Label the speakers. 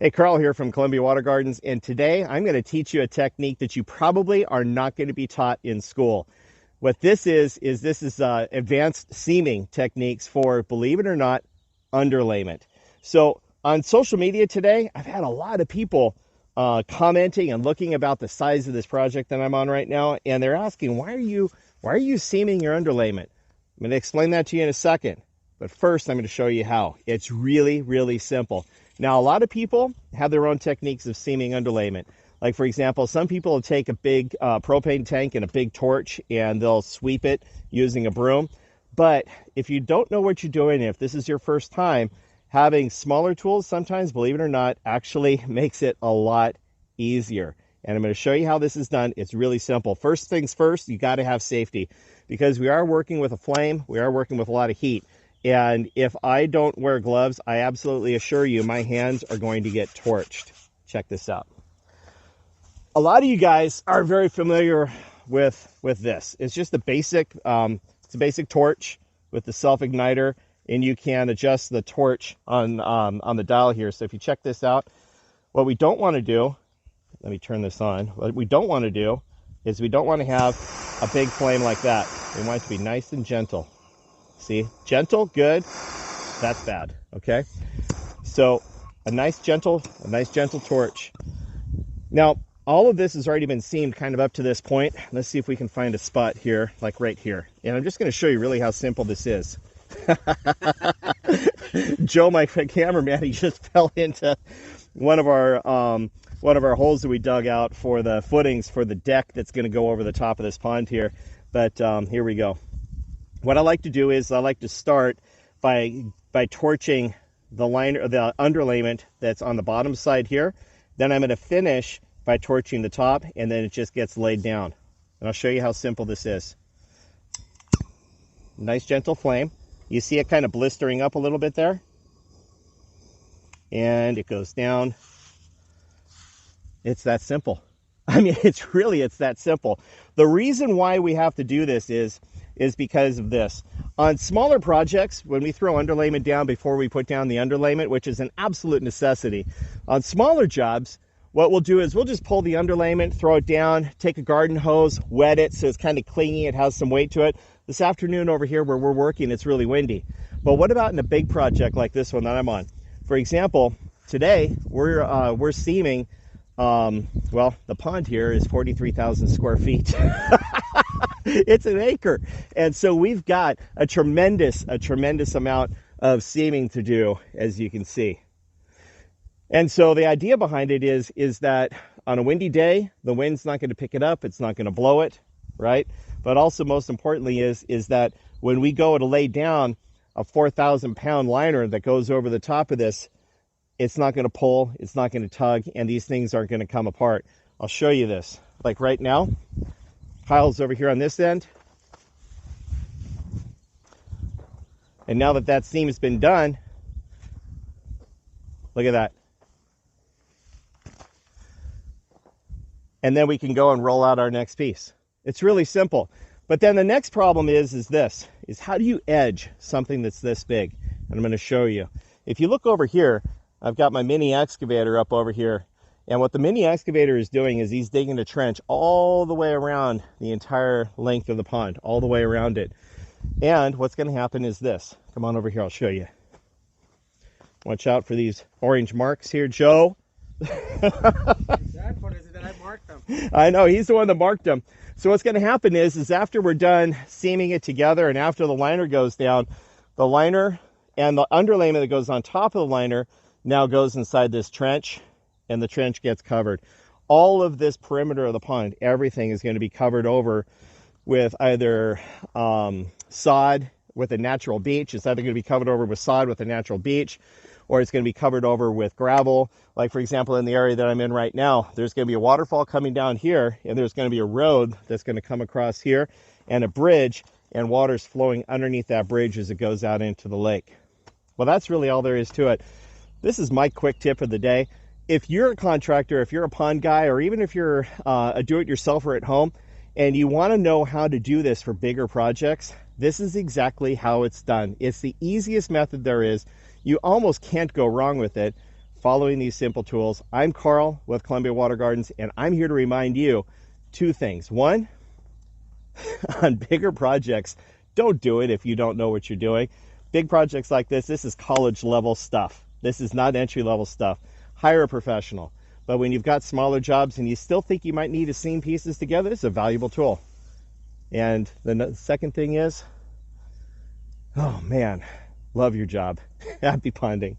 Speaker 1: Hey, Carl here from Columbia Water Gardens, and today I'm going to teach you a technique that you probably are not going to be taught in school. What this is advanced seaming techniques for, believe it or not, underlayment. So on social media today, I've had a lot of people commenting and looking about the size of this project that I'm on right now, and they're asking, why are you seaming your underlayment? I'm going to explain that to you in a second, but first I'm going to show you how. It's really, really simple. Now, a lot of people have their own techniques of seaming underlayment. Like, for example, some people will take a big propane tank and a big torch and they'll sweep it using a broom. But if you don't know what you're doing, if this is your first time, having smaller tools sometimes, believe it or not, actually makes it a lot easier. And I'm going to show you how this is done. It's really simple. First things first, you got to have safety because we are working with a flame. We are working with a lot of heat. And if I don't wear gloves, I absolutely assure you my hands are going to get torched. Check this out. A lot of you guys are very familiar with this. It's just a basic, it's a basic torch with the self-igniter, and you can adjust the torch on the dial here. So if you check this out, what we don't want to do, let me turn this on. What we don't want to do is we don't want to have a big flame like that. We want it to be nice and gentle. See, gentle, good, that's bad, okay? So a nice gentle torch. Now, all of this has already been seamed kind of up to this point. Let's see if we can find a spot here, like right here. And I'm just gonna show you really how simple this is. Joe, my cameraman, he just fell into one of our holes that we dug out for the footings for the deck that's gonna go over the top of this pond here. But here we go. What I like to do is I like to start by torching the liner, or the underlayment that's on the bottom side here. Then I'm going to finish by torching the top, and then it just gets laid down. And I'll show you how simple this is. Nice gentle flame. You see it kind of blistering up a little bit there? And it goes down. It's that simple. I mean, it's that simple. The reason why we have to do this is because of this. On smaller projects, when we throw underlayment down before we put down the underlayment, which is an absolute necessity, on smaller jobs, what we'll do is we'll just pull the underlayment, throw it down, take a garden hose, wet it so it's kind of clingy, it has some weight to it. This afternoon over here where we're working, it's really windy. But what about in a big project like this one that I'm on? For example, today we're seaming, well, the pond here is 43,000 square feet. It's an acre. And so we've got a tremendous amount of seaming to do, as you can see. And so the idea behind it is that on a windy day, the wind's not going to pick it up. It's not going to blow it, right? But also most importantly is that when we go to lay down a 4,000 pound liner that goes over the top of this, it's not going to pull, it's not going to tug, and these things aren't going to come apart. I'll show you this. Like right now, Kyle's over here on this end. And now that seam has been done, look at that. And then we can go and roll out our next piece. It's really simple. But then the next problem is how do you edge something that's this big? And I'm going to show you. If you look over here, I've got my mini excavator up over here. And what the mini excavator is doing is he's digging a trench all the way around the entire length of the pond, all the way around it. And what's going to happen is this. Come on over here, I'll show you. Watch out for these orange marks here, Joe.
Speaker 2: I marked them.
Speaker 1: I know, he's the one that marked them. So what's going to happen is after we're done seaming it together and after the liner goes down, the liner and the underlayment that goes on top of the liner now goes inside this trench, and the trench gets covered. All of this perimeter of the pond, everything is going to be covered over with either sod with a natural beach. It's either going to be covered over with sod with a natural beach, or it's going to be covered over with gravel. Like, for example, in the area that I'm in right now, there's going to be a waterfall coming down here, and there's going to be a road that's going to come across here, and a bridge, and water's flowing underneath that bridge as it goes out into the lake. Well, that's really all there is to it. This is my quick tip of the day. If you're a contractor, if you're a pond guy, or even if you're a do-it-yourselfer at home, and you want to know how to do this for bigger projects, this is exactly how it's done. It's the easiest method there is. You almost can't go wrong with it. following these simple tools. I'm Carl with Columbia Water Gardens, and I'm here to remind you two things. One, on bigger projects, don't do it if you don't know what you're doing. Big projects like this is college level stuff. This is not entry level stuff. Hire a professional. But when you've got smaller jobs and you still think you might need to seam pieces together, it's a valuable tool. And the second thing is, oh man, love your job. Happy ponding.